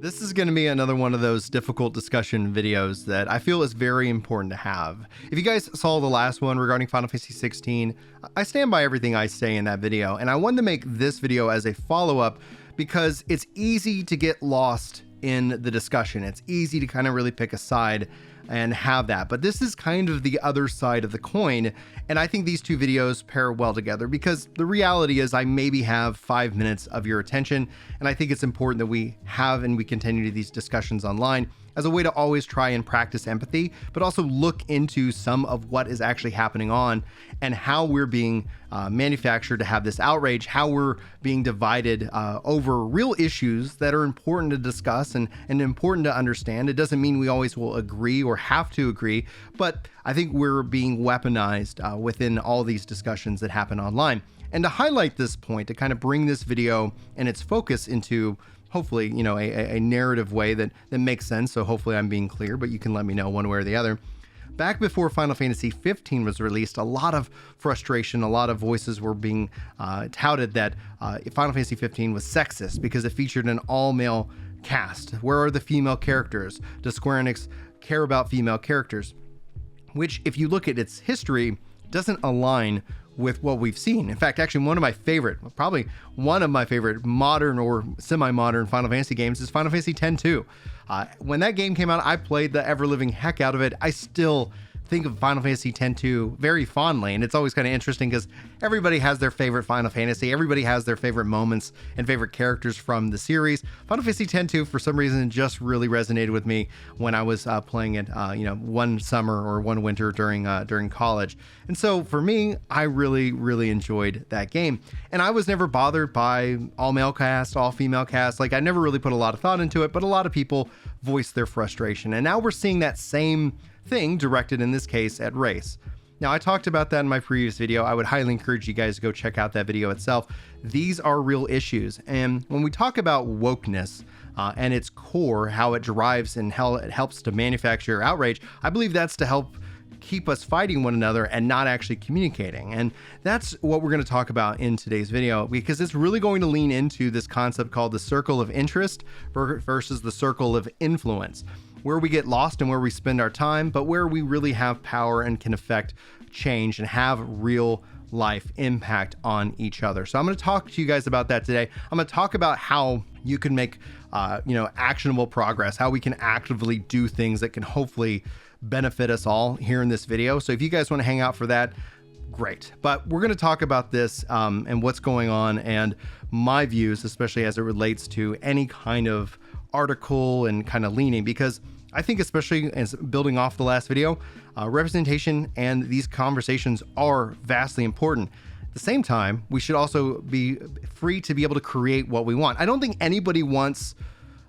This is going to be another one of those difficult discussion videos that I feel is very important to have. If you guys saw the last one regarding Final Fantasy XVI, I stand by everything I say in that video, and I wanted to make this video as a follow-up because it's easy to get lost in the discussion. It's easy to kind of really pick a side and have that, but this is kind of the other side of the coin, and I think these two videos pair well together because the reality is I maybe have 5 minutes of your attention, and I think it's important that we have and we continue these discussions online as a way to always try and practice empathy, but also look into some of what is actually happening on and how we're being manufactured to have this outrage, how we're being divided over real issues that are important to discuss and important to understand. It doesn't mean we always will agree or have to agree, but I think we're being weaponized within all these discussions that happen online. And to highlight this point, to kind of bring this video and its focus into hopefully, a narrative way that makes sense. So hopefully I'm being clear, but you can let me know one way or the other. Back before Final Fantasy XV was released, a lot of frustration, a lot of voices were being touted that Final Fantasy XV was sexist because it featured an all-male cast. Where are the female characters? Does Square Enix care about female characters? Which, if you look at its history, doesn't align with what we've seen. In fact, actually probably one of my favorite modern or semi-modern Final Fantasy games is Final Fantasy X-2. When that game came out, I played the ever-living heck out of it. I still think of Final Fantasy X-2 very fondly, and it's always kind of interesting because everybody has their favorite Final Fantasy, everybody has their favorite moments and favorite characters from the series. Final Fantasy X-2, for some reason, just really resonated with me when I was playing it, one summer or one winter during college. And so for me, I really enjoyed that game, and I was never bothered by all male cast, all female cast. Like, I never really put a lot of thought into it, but a lot of people voiced their frustration, and now we're seeing that same thing directed in this case at race. Now, I talked about that in my previous video. I would highly encourage you guys to go check out that video itself. These are real issues, and when we talk about wokeness and its core, how it drives and how it helps to manufacture outrage, I believe that's to help keep us fighting one another and not actually communicating. And that's what we're going to talk about in today's video, because it's really going to lean into this concept called the circle of interest versus the circle of influence, where we get lost and where we spend our time, but where we really have power and can affect change and have real life impact on each other. So I'm going to talk to you guys about that today. I'm going to talk about how you can make actionable progress, how we can actively do things that can hopefully benefit us all here in this video. So if you guys want to hang out for that, great. But we're going to talk about this and what's going on and my views, especially as it relates to any kind of article and kind of leaning, because I think, especially as building off the last video, representation and these conversations are vastly important. At the same time, we should also be free to be able to create what we want. I don't think anybody wants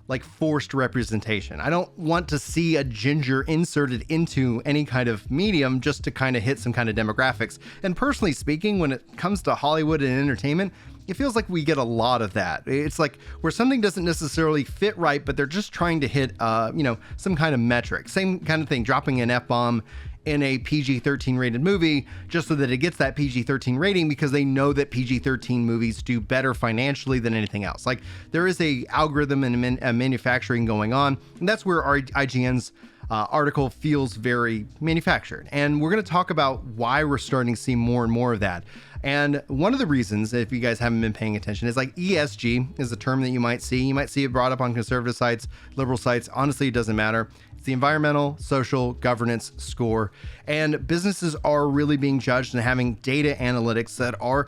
like forced representation. I don't want to see a ginger inserted into any kind of medium just to kind of hit some kind of demographics. And personally speaking, when it comes to Hollywood and entertainment, it feels like we get a lot of that. It's like where something doesn't necessarily fit right, but they're just trying to hit, some kind of metric. Same kind of thing, dropping an F-bomb in a PG-13 rated movie just so that it gets that PG-13 rating because they know that PG-13 movies do better financially than anything else. Like, there is a algorithm and manufacturing going on, and that's where our IGN's article feels very manufactured. And we're going to talk about why we're starting to see more and more of that. And one of the reasons, if you guys haven't been paying attention, is like ESG is a term that you might see. You might see it brought up on conservative sites, liberal sites. Honestly, it doesn't matter. It's the environmental, social, governance score. And businesses are really being judged and having data analytics that are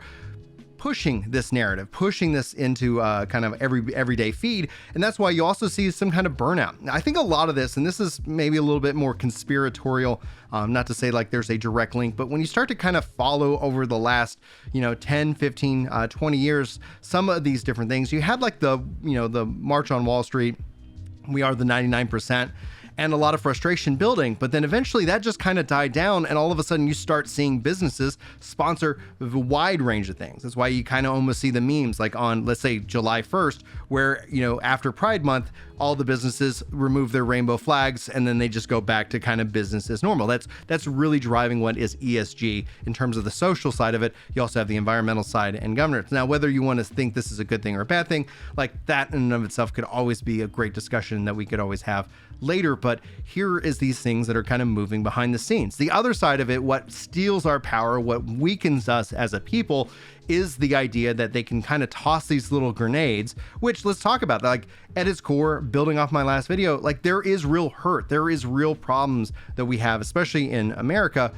pushing this narrative, pushing this into kind of everyday feed. And that's why you also see some kind of burnout. Now, I think a lot of this, and this is maybe a little bit more conspiratorial, not to say like there's a direct link, but when you start to kind of follow over the last, 10, 15, 20 years, some of these different things, you had like the March on Wall Street, we are the 99%. and a lot of frustration building. But then eventually that just kind of died down, and all of a sudden you start seeing businesses sponsor a wide range of things. That's why you kind of almost see the memes like on, let's say, July 1st, where, after Pride Month, all the businesses remove their rainbow flags and then they just go back to kind of business as normal. That's really driving what is ESG in terms of the social side of it. You also have the environmental side and governance. Now, whether you want to think this is a good thing or a bad thing, like that in and of itself could always be a great discussion that we could always have later. But here is these things that are kind of moving behind the scenes. The other side of it, what steals our power, what weakens us as a people, is the idea that they can kind of toss these little grenades, which, let's talk about that. Like, at its core, building off my last video, like, there is real hurt. There is real problems that we have, especially in America,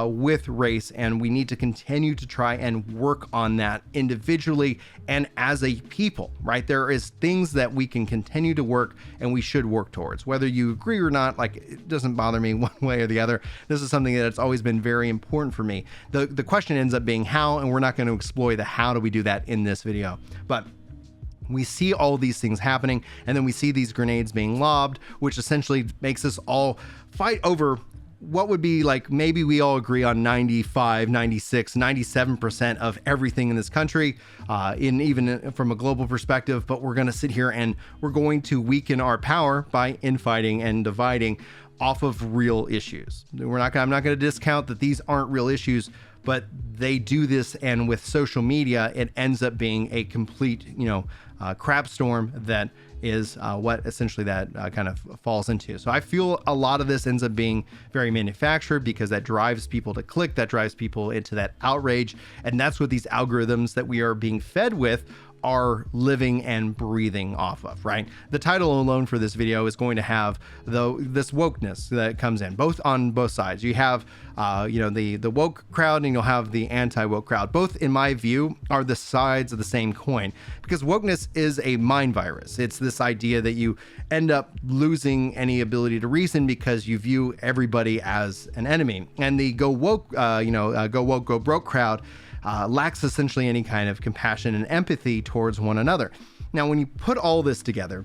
with race, and we need to continue to try and work on that individually and as a people, right? There is things that we can continue to work and we should work towards. Whether you agree or not, like, it doesn't bother me one way or the other. This is something that's always been very important for me. The question ends up being how, and we're not going to explore the how do we do that in this video. But we see all these things happening, and then we see these grenades being lobbed, which essentially makes us all fight over what would be like, maybe we all agree on 95, 96, 97% of everything in this country, even from a global perspective, but we're going to sit here and we're going to weaken our power by infighting and dividing off of real issues. I'm not going to discount that these aren't real issues, but they do this, and with social media, it ends up being a complete, crap storm that is what essentially that kind of falls into. So I feel a lot of this ends up being very manufactured because that drives people to click, that drives people into that outrage, and that's what these algorithms that we are being fed with are living and breathing off of, right? The title alone for this video is going to have this wokeness that comes in on both sides. You have the woke crowd, and you'll have the anti-woke crowd. Both, in my view, are the sides of the same coin, because wokeness is a mind virus. It's this idea that you end up losing any ability to reason because you view everybody as an enemy. And the go woke, go woke, go broke crowd lacks essentially any kind of compassion and empathy towards one another. Now, when you put all this together,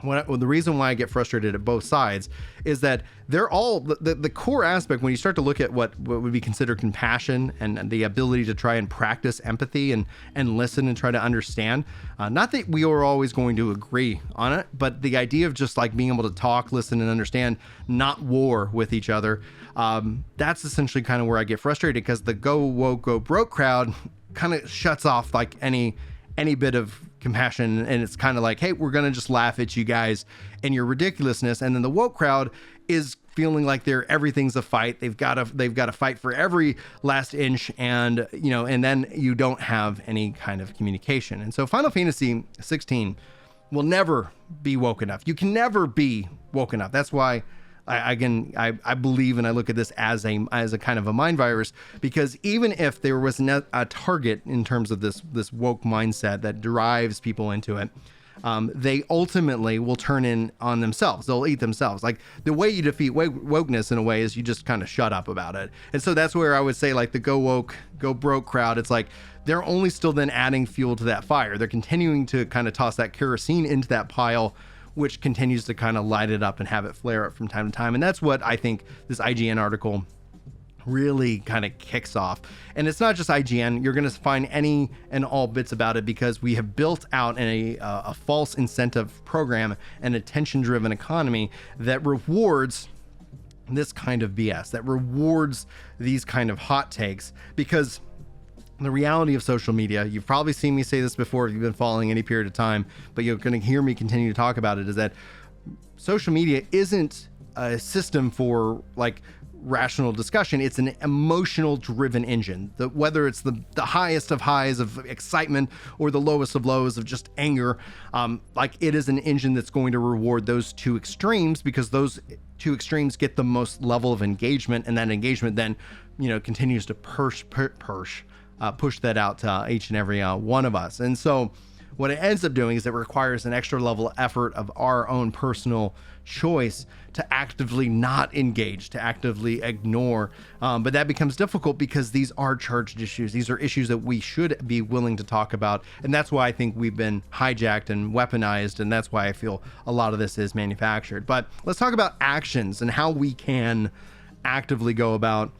the reason why I get frustrated at both sides is that they're all the core aspect. When you start to look at what would be considered compassion and the ability to try and practice empathy and listen and try to understand, not that we are always going to agree on it, but the idea of just like being able to talk, listen, and understand, not war with each other. That's essentially kind of where I get frustrated, because the go woke, go broke crowd kind of shuts off like any bit of compassion, and it's kind of like, hey, we're gonna just laugh at you guys and your ridiculousness. And then the woke crowd is feeling like everything's a fight. They've got to fight for every last inch, and and then you don't have any kind of communication. And so Final Fantasy 16 will never be woke enough. You can never be woke enough. That's why I believe, and I look at this as a kind of a mind virus, because even if there was a target in terms of this woke mindset that drives people into it, they ultimately will turn in on themselves. They'll eat themselves. Like, the way you defeat wokeness in a way is you just kind of shut up about it. And so that's where I would say, like, the go woke, go broke crowd, it's like they're only still then adding fuel to that fire. They're continuing to kind of toss that kerosene into that pile, which continues to kind of light it up and have it flare up from time to time. And that's what I think this IGN article really kind of kicks off. And it's not just IGN. You're going to find any and all bits about it, because we have built out a false incentive program, an attention-driven economy that rewards this kind of BS, that rewards these kind of hot takes. Because the reality of social media, you've probably seen me say this before if you've been following any period of time, but you're going to hear me continue to talk about it, is that social media isn't a system for like rational discussion. It's an emotional driven engine. Whether it's the highest of highs of excitement or the lowest of lows of just anger, like, it is an engine that's going to reward those two extremes, because those two extremes get the most level of engagement, and that engagement then continues to push that out to each and every one of us. And so what it ends up doing is it requires an extra level of effort of our own personal choice to actively not engage, to actively ignore. But that becomes difficult because these are charged issues. These are issues that we should be willing to talk about. And that's why I think we've been hijacked and weaponized. And that's why I feel a lot of this is manufactured. But let's talk about actions and how we can actively go about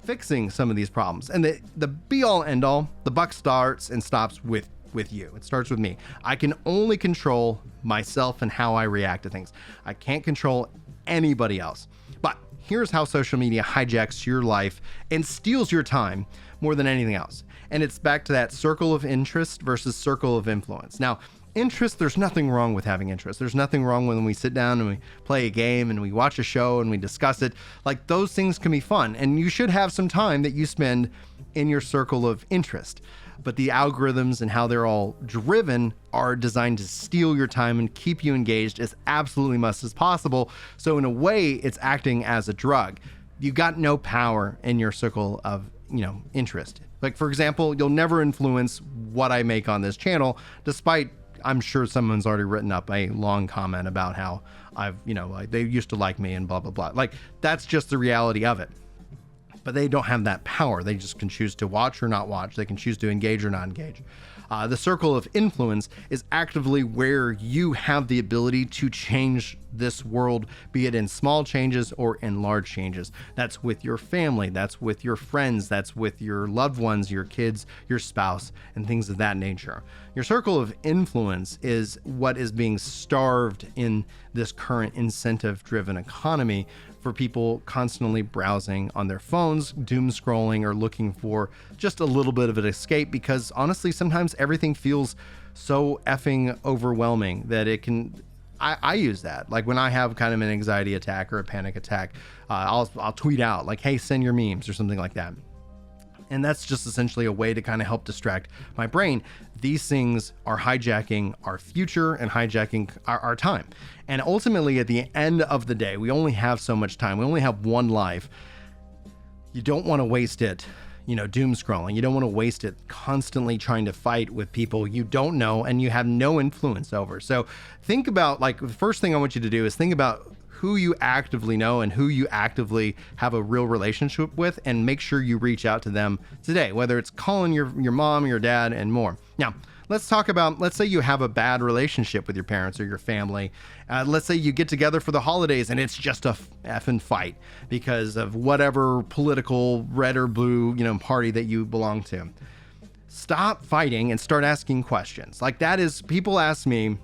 fixing some of these problems. And the be all end all, the buck starts and stops with you. It starts with me. I can only control myself and how I react to things. I can't control anybody else. But here's how social media hijacks your life and steals your time more than anything else. And it's back to that circle of interest versus circle of influence. Now, interest, there's nothing wrong with having interest. There's nothing wrong when we sit down and we play a game and we watch a show and we discuss it. Like, those things can be fun, and you should have some time that you spend in your circle of interest. But the algorithms and how they're all driven are designed to steal your time and keep you engaged as absolutely much as possible. So in a way, it's acting as a drug. You got no power in your circle of, interest. Like, for example, you'll never influence what I make on this channel, despite I'm sure someone's already written up a long comment about how like they used to like me and blah, blah, blah. Like, that's just the reality of it. But they don't have that power. They just can choose to watch or not watch. They can choose to engage or not engage. The circle of influence is actively where you have the ability to change this world, be it in small changes or in large changes. That's with your family, that's with your friends, that's with your loved ones, your kids, your spouse, and things of that nature. Your circle of influence is what is being starved in this current incentive-driven economy for people constantly browsing on their phones, doom scrolling, or looking for just a little bit of an escape, because honestly, sometimes everything feels so effing overwhelming that it can... I use that. Like, when I have kind of an anxiety attack or a panic attack, I'll tweet out like, hey, send your memes or something like that. And that's just essentially a way to kind of help distract my brain. These things are hijacking our future and hijacking our time. And ultimately, at the end of the day, we only have so much time. We only have one life. You don't want to waste it, doom scrolling. You don't want to waste it constantly trying to fight with people you don't know and you have no influence over. So think about, like, the first thing I want you to do is think about who you actively know and who you actively have a real relationship with, and make sure you reach out to them today, whether it's calling your mom, your dad, and more. Now, let's talk about, let's say you have a bad relationship with your parents or your family. Let's say you get together for the holidays and it's just a effing fight because of whatever political red or blue, party that you belong to. Stop fighting and start asking questions. Like, that is, people ask me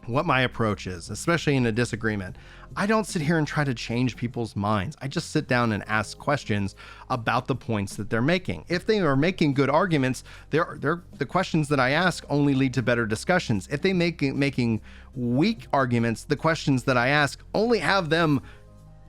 what my approach is, especially in a disagreement. I don't sit here and try to change people's minds. I just sit down and ask questions about the points that they're making. If they are making good arguments, the questions that I ask only lead to better discussions. If they making weak arguments, the questions that I ask only have them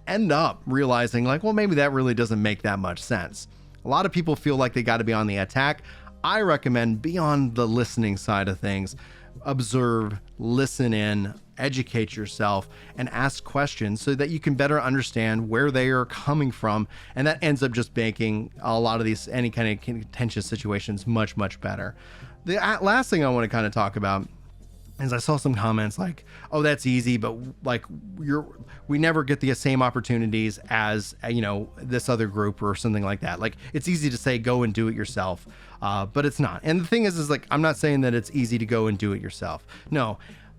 end up realizing, like, well, maybe that really doesn't make that much sense. A lot of people feel like they got to be on the attack. I recommend be on the listening side of things. Observe, listen in, educate yourself, and ask questions so that you can better understand where they are coming from. And that ends up just making a lot of these, any kind of contentious situations, much, much better. The last thing I want to kind of talk about is I saw some comments like, oh, that's easy, but like we never get the same opportunities as, this other group or something like that. Like, it's easy to say, go and do it yourself. But it's not. And the thing is like, I'm not saying that it's easy to go and do it yourself. No,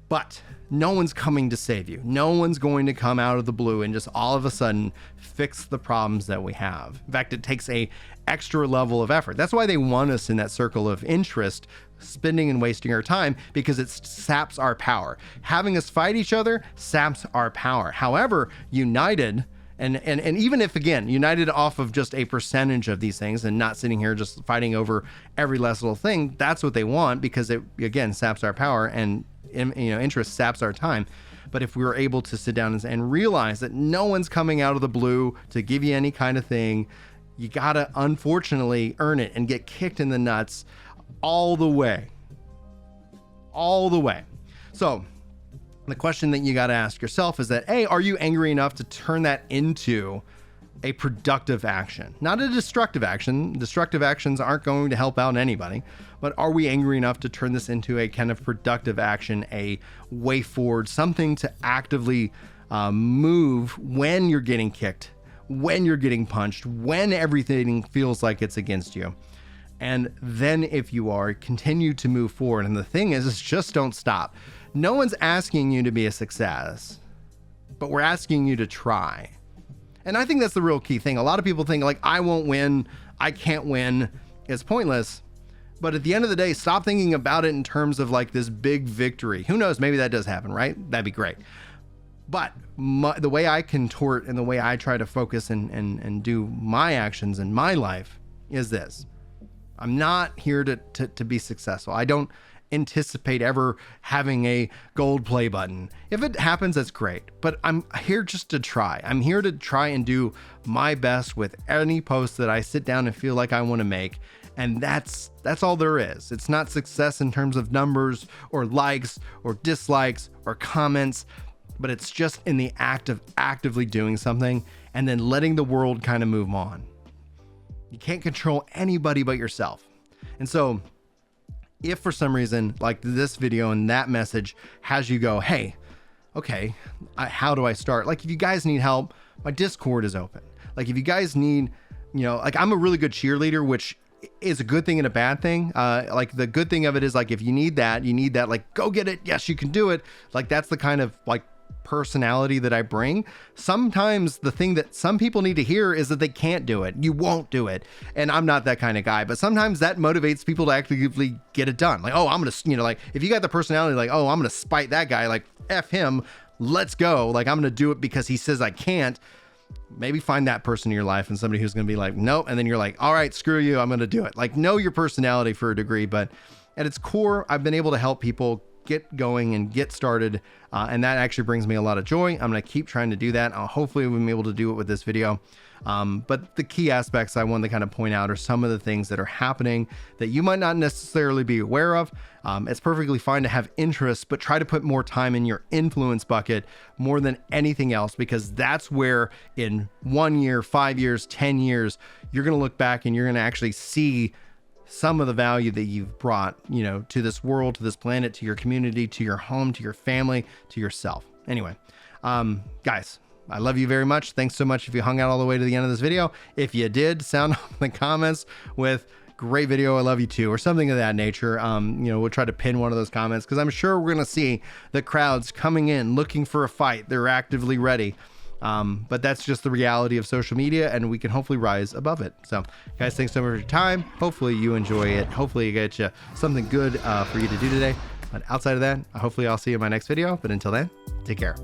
but no one's coming to save you. No one's going to come out of the blue and just all of a sudden fix the problems that we have. In fact, it takes a extra level of effort. That's why they want us in that circle of interest, spending and wasting our time, because it saps our power. Having us fight each other saps our power. However, united, and even if, again, united off of just a percentage of these things and not sitting here just fighting over every last little thing, that's what they want, because it, again, saps our power, and interest saps our time. But if we were able to sit down and realize that no one's coming out of the blue to give you any kind of thing, you gotta unfortunately earn it and get kicked in the nuts all the way. So the question that you got to ask yourself is that, A, are you angry enough to turn that into a productive action, not a destructive action. Destructive actions aren't going to help out anybody, but are we angry enough to turn this into a kind of productive action, a way forward, something to actively move when you're getting kicked, when you're getting punched, when everything feels like it's against you. And then if you are, continue to move forward. And the thing is just don't stop. No one's asking you to be a success, but we're asking you to try. And I think that's the real key thing. A lot of people think like, I won't win, I can't win, it's pointless. But at the end of the day, stop thinking about it in terms of like this big victory. Who knows, maybe that does happen, right? That'd be great. But the way I contort and the way I try to focus and do my actions in my life is this. I'm not here to be successful. I don't anticipate ever having a gold play button. If it happens, that's great, but I'm here just to try. I'm here to try and do my best with any post that I sit down and feel like I want to make. And that's all there is. It's not success in terms of numbers or likes or dislikes or comments, but it's just in the act of actively doing something and then letting the world kind of move on. You can't control anybody but yourself. And so if for some reason, like this video and that message has you go, hey, okay, how do I start? Like if you guys need help, my Discord is open. Like if you guys need, like I'm a really good cheerleader, which is a good thing and a bad thing. Like the good thing of it is like, if you need that, like, go get it. Yes, you can do it. Like that's the kind of like personality that I bring. Sometimes the thing that some people need to hear is that they can't do it. You won't do it. And I'm not that kind of guy, but sometimes that motivates people to actively get it done. Like, oh, I'm going to, like if you got the personality, like, oh, I'm going to spite that guy, like F him, let's go. Like I'm going to do it because he says I can't. Maybe find that person in your life and somebody who's going to be like, nope. And then you're like, all right, screw you. I'm going to do it. Like know your personality for a degree, but at its core, I've been able to help people get going and get started. And that actually brings me a lot of joy. I'm going to keep trying to do that. Hopefully we'll be able to do it with this video. But the key aspects I want to kind of point out are some of the things that are happening that you might not necessarily be aware of. It's perfectly fine to have interests, but try to put more time in your influence bucket more than anything else, because that's where in 1 year, 5 years, 10 years, you're going to look back and you're going to actually see some of the value that you've brought, to this world, to this planet, to your community, to your home, to your family, to yourself. Anyway, guys, I love you very much. Thanks so much if you hung out all the way to the end of this video. If you did, sound off in the comments with great video, I love you too, or something of that nature. We'll try to pin one of those comments because I'm sure we're going to see the crowds coming in looking for a fight. They're actively ready. But that's just the reality of social media, and we can hopefully rise above it. So guys, thanks so much for your time. Hopefully you enjoy it. Hopefully you get you something good for you to do today. But outside of that, hopefully I'll see you in my next video. But until then, take care.